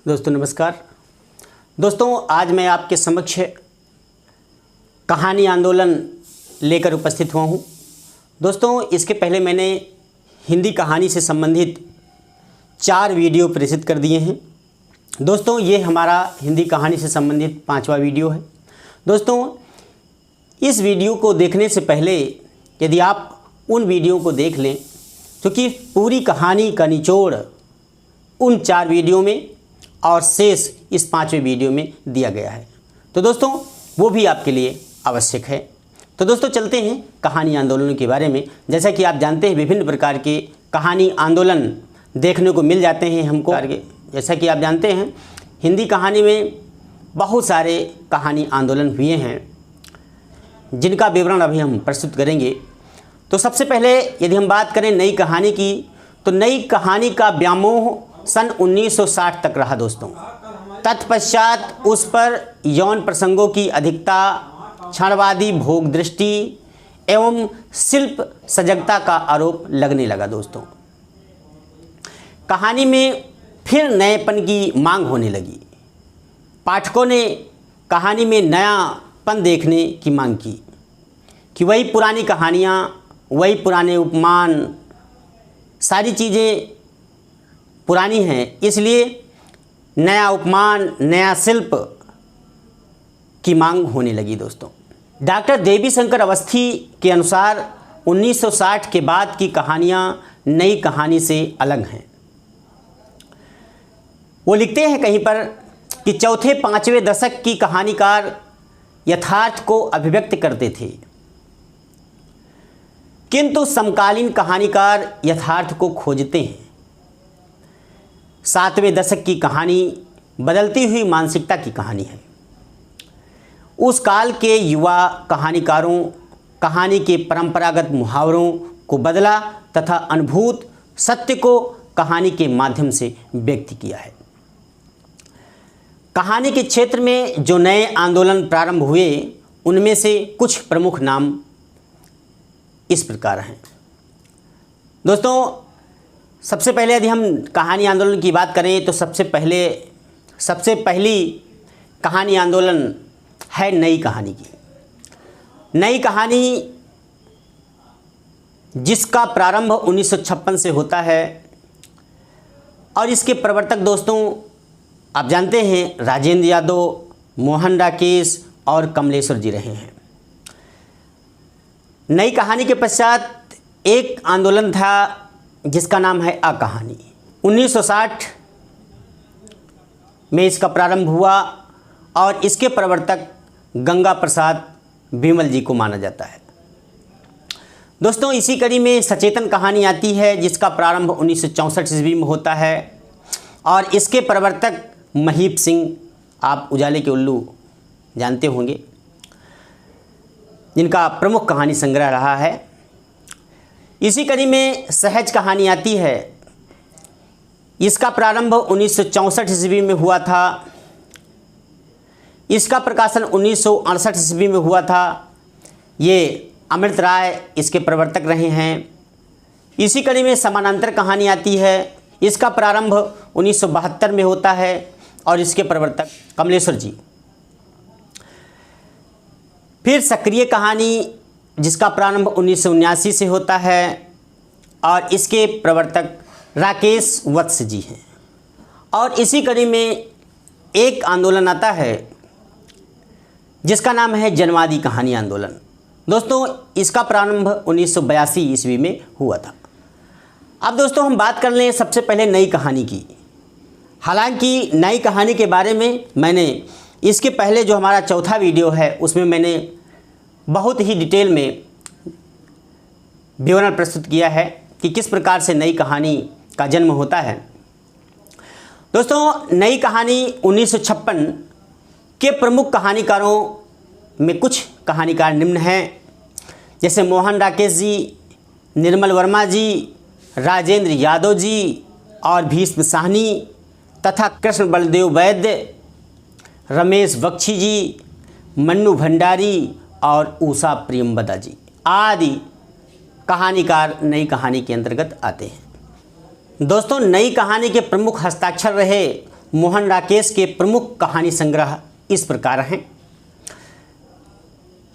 दोस्तों नमस्कार। दोस्तों आज मैं आपके समक्ष कहानी आंदोलन लेकर उपस्थित हुआ हूँ। दोस्तों इसके पहले मैंने हिंदी कहानी से संबंधित 4 वीडियो प्रेषित कर दिए हैं। दोस्तों ये हमारा हिंदी कहानी से संबंधित 5वां वीडियो है। दोस्तों इस वीडियो को देखने से पहले यदि आप उन वीडियो को देख लें क्योंकि पूरी कहानी का निचोड़ उन 4 वीडियो में और शेष इस 5वें वीडियो में दिया गया है, तो दोस्तों वो भी आपके लिए आवश्यक है। तो दोस्तों चलते हैं कहानी आंदोलन के बारे में। जैसा कि आप जानते हैं विभिन्न प्रकार के कहानी आंदोलन देखने को मिल जाते हैं हमको। जैसा कि आप जानते हैं हिंदी कहानी में बहुत सारे कहानी आंदोलन हुए हैं जिनका विवरण अभी हम प्रस्तुत करेंगे। तो सबसे पहले यदि हम बात करें नई कहानी की, तो नई कहानी का व्यामोह सन 1960 तक रहा दोस्तों। तत्पश्चात उस पर यौन प्रसंगों की अधिकता, क्षणवादी भोग दृष्टि एवं शिल्प सजगता का आरोप लगने लगा दोस्तों। कहानी में फिर नएपन की मांग होने लगी। पाठकों ने कहानी में नयापन देखने की मांग की कि वही पुरानी कहानियाँ, वही पुराने उपमान, सारी चीज़ें पुरानी हैं, इसलिए नया उपमान, नया शिल्प की मांग होने लगी दोस्तों। डॉक्टर देवी शंकर अवस्थी के अनुसार 1960 के बाद की कहानियाँ नई कहानी से अलग हैं। वो लिखते हैं कहीं पर कि चौथे 5वें दशक की कहानीकार यथार्थ को अभिव्यक्त करते थे, किंतु समकालीन कहानीकार यथार्थ को खोजते हैं। 7वें दशक की कहानी बदलती हुई मानसिकता की कहानी है। उस काल के युवा कहानीकारों कहानी के परंपरागत मुहावरों को बदला तथा अनुभूत सत्य को कहानी के माध्यम से व्यक्त किया है। कहानी के क्षेत्र में जो नए आंदोलन प्रारंभ हुए उनमें से कुछ प्रमुख नाम इस प्रकार हैं। दोस्तों सबसे पहले यदि हम कहानी आंदोलन की बात करें तो सबसे पहली कहानी आंदोलन है नई कहानी की। नई कहानी जिसका प्रारंभ 1956 से होता है और इसके प्रवर्तक दोस्तों आप जानते हैं राजेंद्र यादव, मोहन राकेश और कमलेश्वर जी रहे हैं। नई कहानी के पश्चात एक आंदोलन था जिसका नाम है आ कहानी। 1960 में इसका प्रारंभ हुआ और इसके प्रवर्तक गंगा प्रसाद बिमल जी को माना जाता है। दोस्तों इसी कड़ी में सचेतन कहानी आती है जिसका प्रारंभ 1964 ईस्वी में होता है और इसके प्रवर्तक महीप सिंह, आप उजाले के उल्लू जानते होंगे, जिनका प्रमुख कहानी संग्रह रहा है। इसी कड़ी में सहज कहानी आती है। इसका प्रारंभ 1964 ईस्वी में हुआ था। इसका प्रकाशन 1968 ईस्वी में हुआ था। ये अमृत राय इसके प्रवर्तक रहे हैं। इसी कड़ी में समानांतर कहानी आती है। इसका प्रारंभ 1972 में होता है और इसके प्रवर्तक कमलेश्वर जी। फिर सक्रिय कहानी जिसका प्रारंभ 1979 से होता है और इसके प्रवर्तक राकेश वत्स जी हैं। और इसी कड़ी में एक आंदोलन आता है जिसका नाम है जनवादी कहानी आंदोलन। दोस्तों इसका प्रारंभ 1982 ईस्वी में हुआ था। अब दोस्तों हम बात कर लें सबसे पहले नई कहानी की। हालांकि नई कहानी के बारे में मैंने इसके पहले जो हमारा चौथा वीडियो है उसमें मैंने बहुत ही डिटेल में विवरण प्रस्तुत किया है कि किस प्रकार से नई कहानी का जन्म होता है। दोस्तों नई कहानी 1956 के प्रमुख कहानीकारों में कुछ कहानीकार निम्न हैं, जैसे मोहन राकेश जी, निर्मल वर्मा जी, राजेंद्र यादव जी और भीष्म साहनी तथा कृष्ण बलदेव वैद्य, रमेश बख्शी जी, मन्नू भंडारी और उषा प्रियंवदा जी आदि कहानीकार नई कहानी के अंतर्गत आते हैं। दोस्तों नई कहानी के प्रमुख हस्ताक्षर रहे मोहन राकेश के प्रमुख कहानी संग्रह इस प्रकार हैं।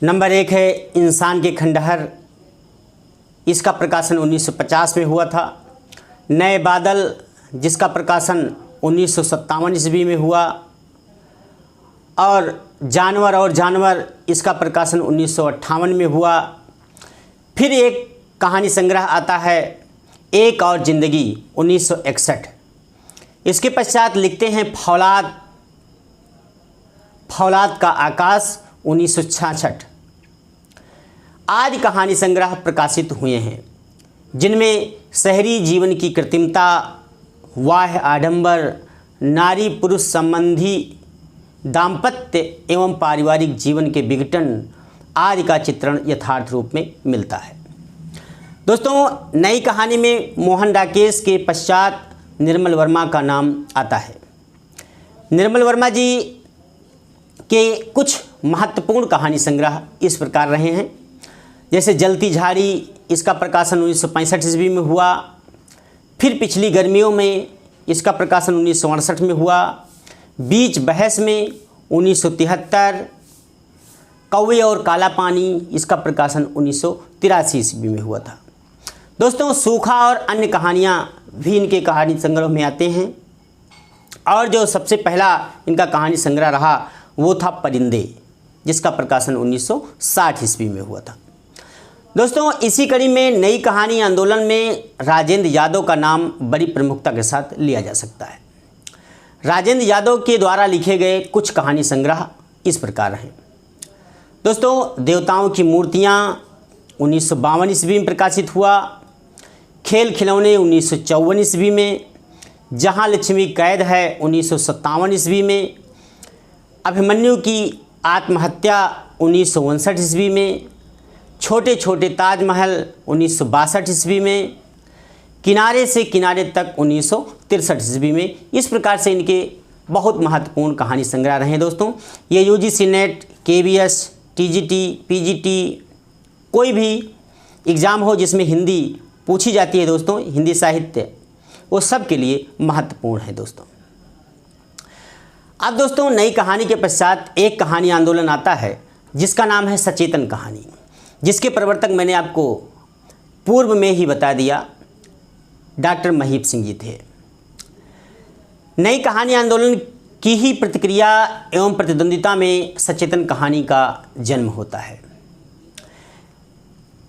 नंबर 1 है इंसान के खंडहर, इसका प्रकाशन 1950 में हुआ था। नए बादल, जिसका प्रकाशन 1957 ईस्वी में हुआ। और जानवर, इसका प्रकाशन 1958 में हुआ। फिर एक कहानी संग्रह आता है एक और ज़िंदगी 1961। इसके पश्चात लिखते हैं फौलाद का आकाश 1966 आदि कहानी संग्रह प्रकाशित हुए हैं, जिनमें शहरी जीवन की कृत्रिमता, वाह्य आडंबर, नारी पुरुष संबंधी दाम्पत्य एवं पारिवारिक जीवन के विघटन आदि का चित्रण यथार्थ रूप में मिलता है। दोस्तों, नई कहानी में मोहन राकेश के पश्चात निर्मल वर्मा का नाम आता है। निर्मल वर्मा जी के कुछ महत्वपूर्ण कहानी संग्रह इस प्रकार रहे हैं, जैसे जलती झाड़ी, इसका प्रकाशन 1965 ईस्वी में हुआ। फिर पिछली गर्मियों में, इसका प्रकाशन 1968 में हुआ। बीच बहस में 1973, कौवे और काला पानी, इसका प्रकाशन 1983 ईस्वी में हुआ था। दोस्तों, सूखा और अन्य कहानियाँ भी इनके कहानी संग्रह में आते हैं। और जो सबसे पहला इनका कहानी संग्रह रहा वो था परिंदे, जिसका प्रकाशन 1960 ईस्वी में हुआ था। दोस्तों, इसी कड़ी में नई कहानी आंदोलन में राजेंद्र यादव का नाम बड़ी प्रमुखता के साथ लिया जा सकता है। राजेंद्र यादव के द्वारा लिखे गए कुछ कहानी संग्रह इस प्रकार हैं। दोस्तों, देवताओं की मूर्तियाँ 1952 ईस्वी में प्रकाशित हुआ। खेल खिलौने 1954 ईस्वी में। जहाँ लक्ष्मी कैद है 1957 ईस्वी में। अभिमन्यु की आत्महत्या 1959 ईस्वी में। छोटे छोटे ताजमहल 1962 ईस्वी में। किनारे से किनारे तक 1963 ईस्वी में। इस प्रकार से इनके बहुत महत्वपूर्ण कहानी संग्रह रहे हैं। दोस्तों, ये UGC net, KVS, TGT, PGT, कोई भी एग्ज़ाम हो जिसमें हिंदी पूछी जाती है दोस्तों, हिंदी साहित्य, वो सब के लिए महत्वपूर्ण है दोस्तों। अब दोस्तों, नई कहानी के पश्चात एक कहानी आंदोलन आता है जिसका नाम है सचेतन कहानी, जिसके प्रवर्तक मैंने आपको पूर्व में ही बता दिया, डॉक्टर महीप सिंह जी थे। नई कहानी आंदोलन की ही प्रतिक्रिया एवं प्रतिद्वंदिता में सचेतन कहानी का जन्म होता है।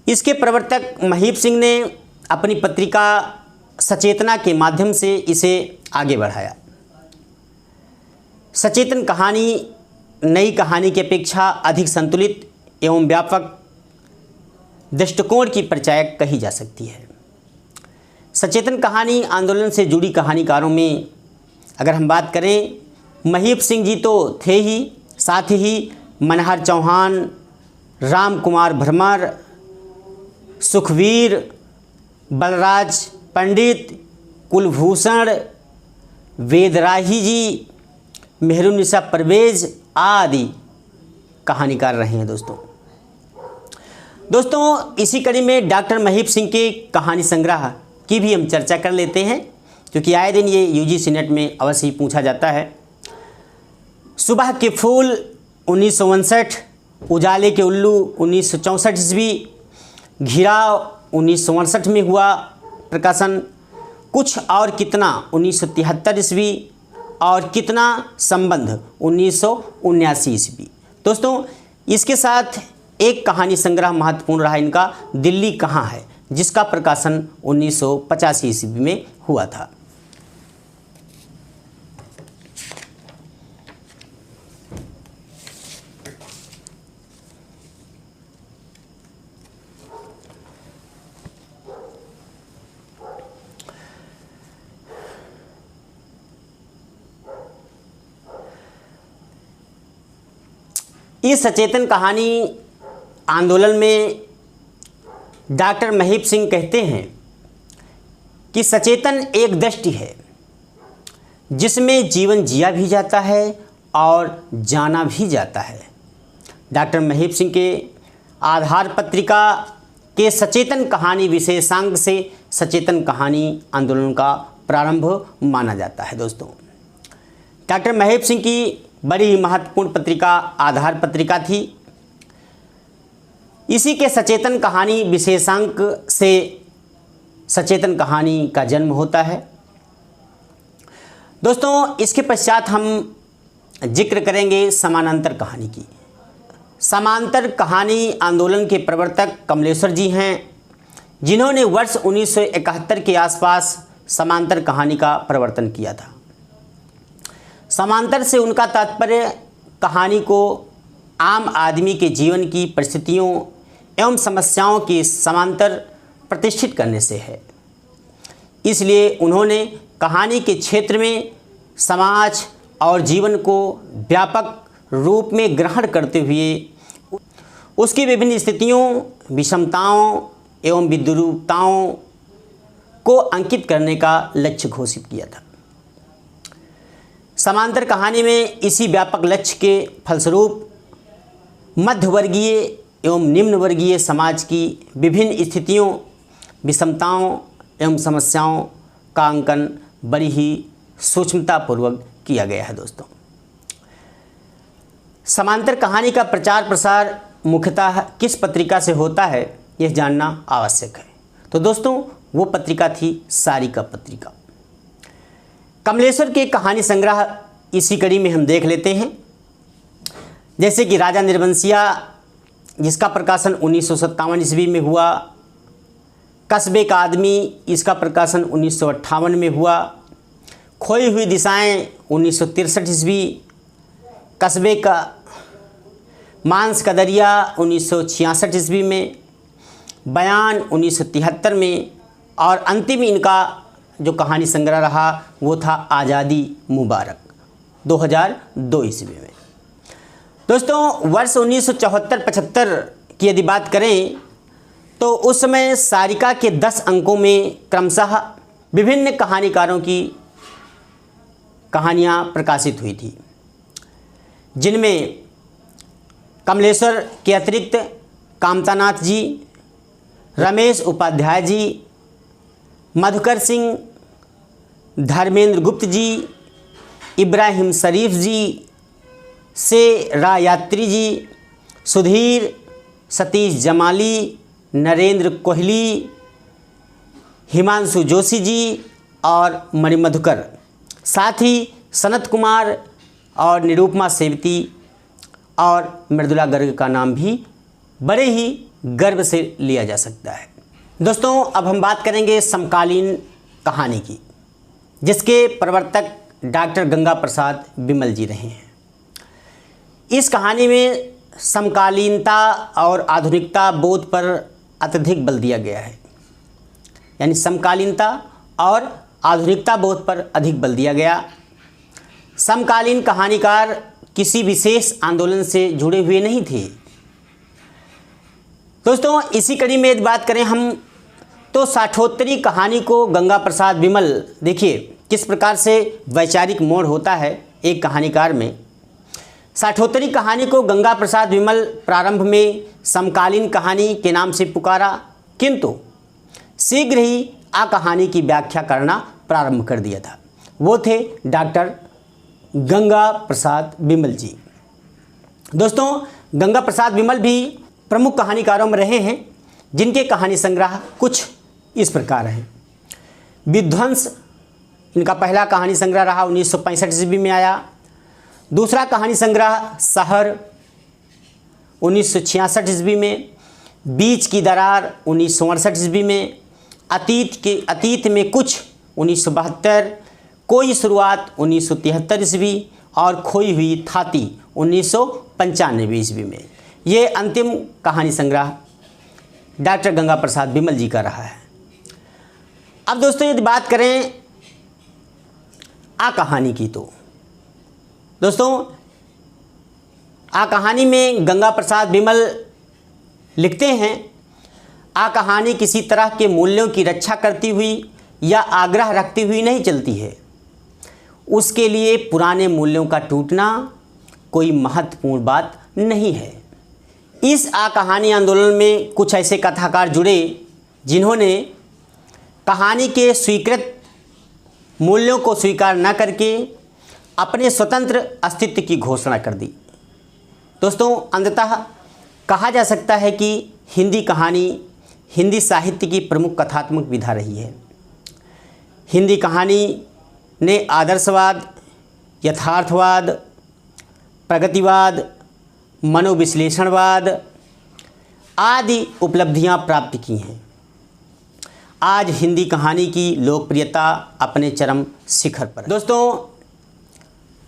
इसके प्रवर्तक महीप सिंह ने अपनी पत्रिका सचेतना के माध्यम से इसे आगे बढ़ाया। सचेतन कहानी नई कहानी की अपेक्षा अधिक संतुलित एवं व्यापक दृष्टिकोण की परिचायक कही जा सकती है। सचेतन कहानी आंदोलन से जुड़ी कहानीकारों में अगर हम बात करें, महीप सिंह जी तो थे ही, साथ ही मनहर चौहान, राम कुमार भरमर, सुखवीर, बलराज पंडित, कुलभूषण, वेदराही जी, मेहरुनिसा परवेज आदि कहानीकार रहे हैं दोस्तों, इसी कड़ी में डॉक्टर महीप सिंह के कहानी संग्रह की भी हम चर्चा कर लेते हैं, क्योंकि आए दिन ये यूजीसी नेट में अवश्य ही पूछा जाता है। सुबह के फूल 1959, उजाले के उल्लू 1964 ईस्वी, घिराव 1968 में हुआ प्रकाशन, कुछ और कितना 1973 ईस्वी और कितना संबंध 1979 ईस्वी। दोस्तों, इसके साथ एक कहानी संग्रह महत्वपूर्ण रहा इनका, दिल्ली कहाँ है, जिसका प्रकाशन 1985 ईस्वी में हुआ था। इस सचेतन कहानी आंदोलन में डॉक्टर महीप सिंह कहते हैं कि सचेतन एक दृष्टि है जिसमें जीवन जिया भी जाता है और जाना भी जाता है। डॉक्टर महीप सिंह के आधार पत्रिका के सचेतन कहानी विशेषांक से सचेतन कहानी आंदोलन का प्रारंभ माना जाता है। दोस्तों, डॉक्टर महब सिंह की बड़ी ही महत्वपूर्ण पत्रिका आधार पत्रिका थी। इसी के सचेतन कहानी विशेषांक से सचेतन कहानी का जन्म होता है। दोस्तों, इसके पश्चात हम जिक्र करेंगे समानांतर कहानी की। समांतर कहानी आंदोलन के प्रवर्तक कमलेश्वर जी हैं, जिन्होंने वर्ष 1971 के आसपास समांतर कहानी का प्रवर्तन किया था। समांतर से उनका तात्पर्य कहानी को आम आदमी के जीवन की परिस्थितियों एवं समस्याओं के समांतर प्रतिष्ठित करने से है। इसलिए उन्होंने कहानी के क्षेत्र में समाज और जीवन को व्यापक रूप में ग्रहण करते हुए उसकी विभिन्न स्थितियों, विषमताओं एवं विद्रूपताओं को अंकित करने का लक्ष्य घोषित किया था। समांतर कहानी में इसी व्यापक लक्ष्य के फलस्वरूप मध्यवर्गीय एवं निम्न वर्गीय समाज की विभिन्न स्थितियों, विषमताओं एवं समस्याओं का अंकन बड़ी ही सूक्ष्मतापूर्वक किया गया है। दोस्तों, समांतर कहानी का प्रचार प्रसार मुख्यतः किस पत्रिका से होता है, यह जानना आवश्यक है। तो दोस्तों, वो पत्रिका थी सारिका पत्रिका। कमलेश्वर के कहानी संग्रह इसी कड़ी में हम देख लेते हैं, जैसे कि राजा निर्वंशिया, जिसका प्रकाशन 1957 ईस्वी में हुआ। कस्बे का आदमी, इसका प्रकाशन 1958 में हुआ। खोई हुई दिशाएं 1963 ईस्वी। कस्बे का मांस का दरिया 1966 ईस्वी में। बयान 1973 में। और अंतिम इनका जो कहानी संग्रह रहा वो था आज़ादी मुबारक 2002 ईस्वी में। दोस्तों, वर्ष 1974-75 की यदि बात करें तो उस समय सारिका के 10 अंकों में क्रमशः विभिन्न कहानीकारों की कहानियाँ प्रकाशित हुई थी, जिनमें कमलेश्वर के अतिरिक्त कामतानाथ जी, रमेश उपाध्याय जी, मधुकर सिंह, धर्मेंद्र गुप्त जी, इब्राहिम शरीफ जी, से रायात्री जी, सुधीर, सतीश जमाली, नरेंद्र कोहली, हिमांशु जोशी जी और मणिमधुकर, साथ ही सनत कुमार और निरूपमा सेवती और मृदुला गर्ग का नाम भी बड़े ही गर्व से लिया जा सकता है। दोस्तों, अब हम बात करेंगे समकालीन कहानी की, जिसके प्रवर्तक डॉक्टर गंगा प्रसाद बिमल जी रहे हैं। इस कहानी में समकालीनता और आधुनिकता बोध पर अत्यधिक बल दिया गया है, यानी समकालीनता और आधुनिकता बोध पर अधिक बल दिया गया। समकालीन कहानीकार किसी विशेष आंदोलन से जुड़े हुए नहीं थे। दोस्तों, इसी कड़ी में यदि बात करें हम तो साठोत्तरी कहानी को गंगा प्रसाद बिमल, देखिए किस प्रकार से वैचारिक मोड़ होता है एक कहानीकार में। साठोत्तरी कहानी को गंगा प्रसाद बिमल प्रारंभ में समकालीन कहानी के नाम से पुकारा, किंतु शीघ्र ही आ कहानी की व्याख्या करना प्रारंभ कर दिया था। वो थे डॉक्टर गंगा प्रसाद बिमल जी। दोस्तों, गंगा प्रसाद बिमल भी प्रमुख कहानीकारों में रहे हैं, जिनके कहानी संग्रह कुछ इस प्रकार हैं। विध्वंस इनका पहला कहानी संग्रह रहा, 1965 ईस्वी में आया। दूसरा कहानी संग्रह शहर 1966 ईस्वी में। बीच की दरार 1968 ईस्वी में। अतीत में कुछ 1972। कोई शुरुआत 1973 ईस्वी और खोई हुई थाती 1995 ईस्वी में। ये अंतिम कहानी संग्रह डॉक्टर गंगा प्रसाद बिमल जी का रहा है। अब दोस्तों, यदि बात करें आ कहानी की, तो दोस्तों आ कहानी में गंगा प्रसाद बिमल लिखते हैं, आ कहानी किसी तरह के मूल्यों की रक्षा करती हुई या आग्रह रखती हुई नहीं चलती है। उसके लिए पुराने मूल्यों का टूटना कोई महत्वपूर्ण बात नहीं है। इस आ कहानी आंदोलन में कुछ ऐसे कथाकार जुड़े जिन्होंने कहानी के स्वीकृत मूल्यों को स्वीकार न करके अपने स्वतंत्र अस्तित्व की घोषणा कर दी। दोस्तों, अंततः कहा जा सकता है कि हिंदी कहानी हिंदी साहित्य की प्रमुख कथात्मक विधा रही है। हिंदी कहानी ने आदर्शवाद, यथार्थवाद, प्रगतिवाद, मनोविश्लेषणवाद आदि उपलब्धियां प्राप्त की हैं। आज हिंदी कहानी की लोकप्रियता अपने चरम शिखर पर है। दोस्तों,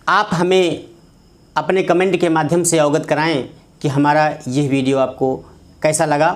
आप हमें अपने कमेंट के माध्यम से अवगत कराएं कि हमारा यह वीडियो आपको कैसा लगा।